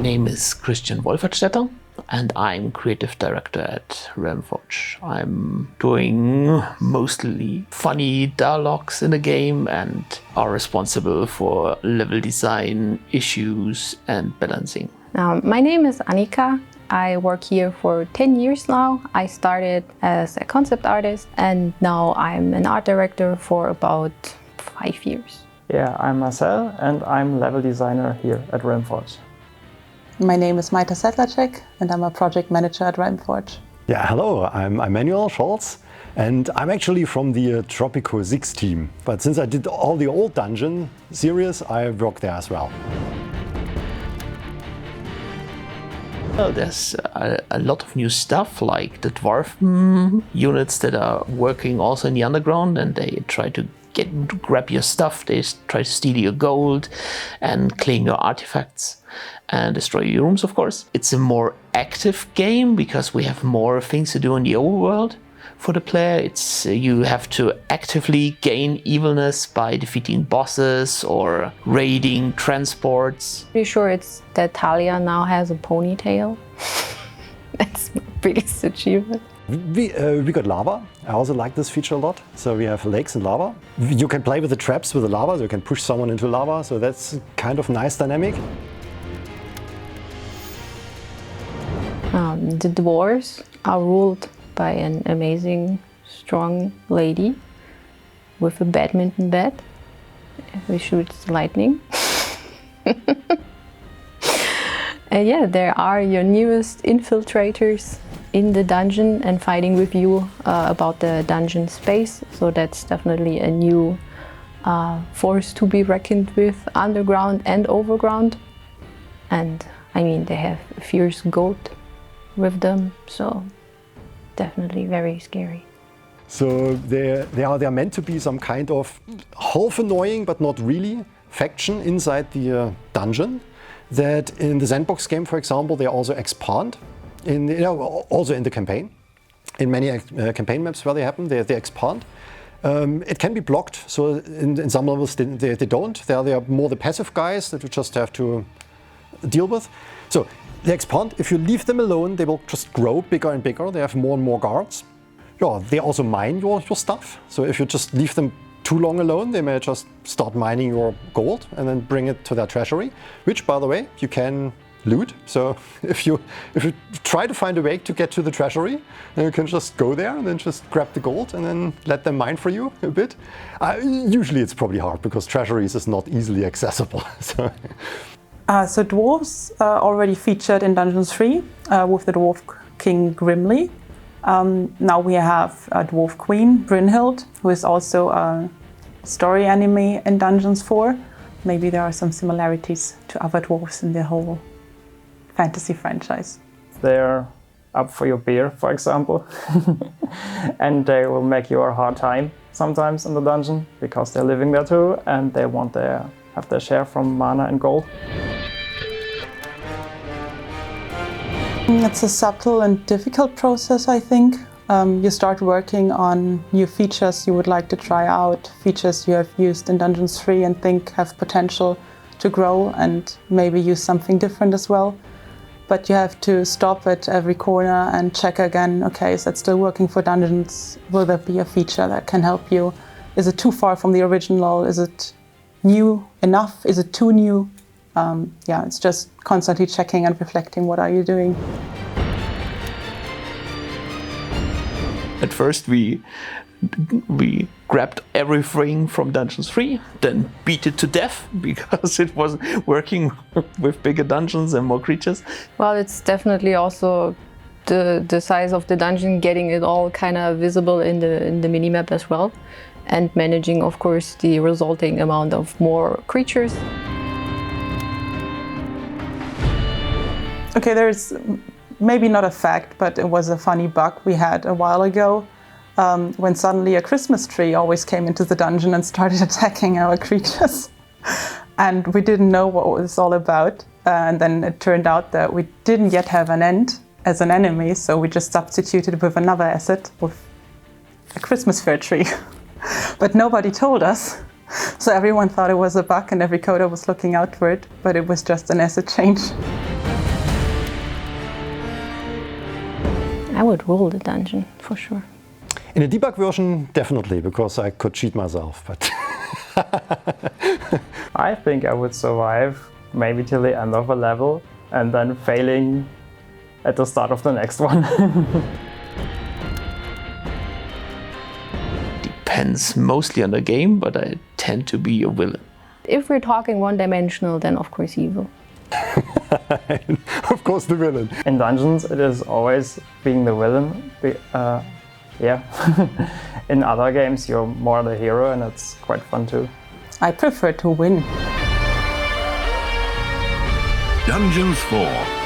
name is Christian Wolfertstetter, and I'm creative director at Realmforge. I'm doing mostly funny dialogues in the game and are responsible for level design, issues, and balancing. My name is Annika. I work here for 10 years now. I started as a concept artist and now I'm an art director for about 5 years. Yeah, I'm Marcel and I'm level designer here at Realmforge. My name is Maita Sedlacek and I'm a project manager at Realmforge. Yeah, hello, I'm Emmanuel Scholz and I'm actually from the Tropico 6 team. But since I did all the old dungeon series, I work there as well. Well, there's a lot of new stuff, like the dwarf units that are working also in the underground, and they try to grab your stuff, they try to steal your gold and claim your artifacts and destroy your rooms, of course. It's a more active game because we have more things to do in the overworld. For the player, it's you have to actively gain evilness by defeating bosses or raiding transports. Pretty sure it's that Talia now has a ponytail. That's my biggest achievement. We got lava. I also like this feature a lot. So we have lakes and lava. You can play with the traps with the lava, so you can push someone into lava. So that's kind of nice dynamic. The dwarves are ruled by an amazing, strong lady with a badminton bat. We shoot lightning. And yeah, there are your newest infiltrators in the dungeon and fighting with you about the dungeon space. So that's definitely a new force to be reckoned with, underground and overground. And I mean, they have a fierce goat with them, so definitely very scary. So they are meant to be some kind of half annoying, but not really, faction inside the dungeon. That in the sandbox game, for example, they also expand. Also in the campaign. In many campaign maps where they happen, they expand. It can be blocked, so in some levels they don't. They are more the passive guys that you just have to deal with. So they expand. If you leave them alone, they will just grow bigger and bigger. They have more and more guards. Yeah, they also mine your stuff. So if you just leave them too long alone, they may just start mining your gold and then bring it to their treasury, which, by the way, you can loot. So if you try to find a way to get to the treasury, then you can just go there and then just grab the gold and then let them mine for you a bit. Usually it's probably hard because treasuries is not easily accessible. So dwarves are already featured in Dungeons 3 with the Dwarf King Grimly. Now we have a Dwarf Queen, Brynhild, who is also a story enemy in Dungeons 4. Maybe there are some similarities to other dwarves in the whole fantasy franchise. They're up for your beer, for example. And they will make you a hard time sometimes in the dungeon because they're living there too and they want to have their share from mana and gold. It's a subtle and difficult process, I think. You start working on new features you would like to try out, features you have used in Dungeons 3 and think have potential to grow and maybe use something different as well. But you have to stop at every corner and check again, okay, is that still working for Dungeons? Will there be a feature that can help you? Is it too far from the original? Is it new enough? Is it too new? Yeah, it's just constantly checking and reflecting, what are you doing? At first we grabbed everything from Dungeons 3, then beat it to death because it wasn't working with bigger dungeons and more creatures. Well, it's definitely also the size of the dungeon, getting it all kind of visible in the minimap as well, and managing, of course, the resulting amount of more creatures. Okay, there's maybe not a fact, but it was a funny bug we had a while ago when suddenly a Christmas tree always came into the dungeon and started attacking our creatures. And we didn't know what it was all about. And then it turned out that we didn't yet have an end as an enemy, so we just substituted with another asset, with a Christmas fir tree. But nobody told us. So everyone thought it was a bug and every coder was looking out for it, but it was just an asset change. would rule the dungeon for sure. In a debug version, definitely, because I could cheat myself. But I think I would survive maybe till the end of a level and then failing at the start of the next one. Depends mostly on the game, but I tend to be a villain. If we're talking one-dimensional, then of course evil. of course, the villain. In dungeons, it is always being the villain. Yeah. In other games, you're more the hero, and it's quite fun too. I prefer to win. Dungeons 4.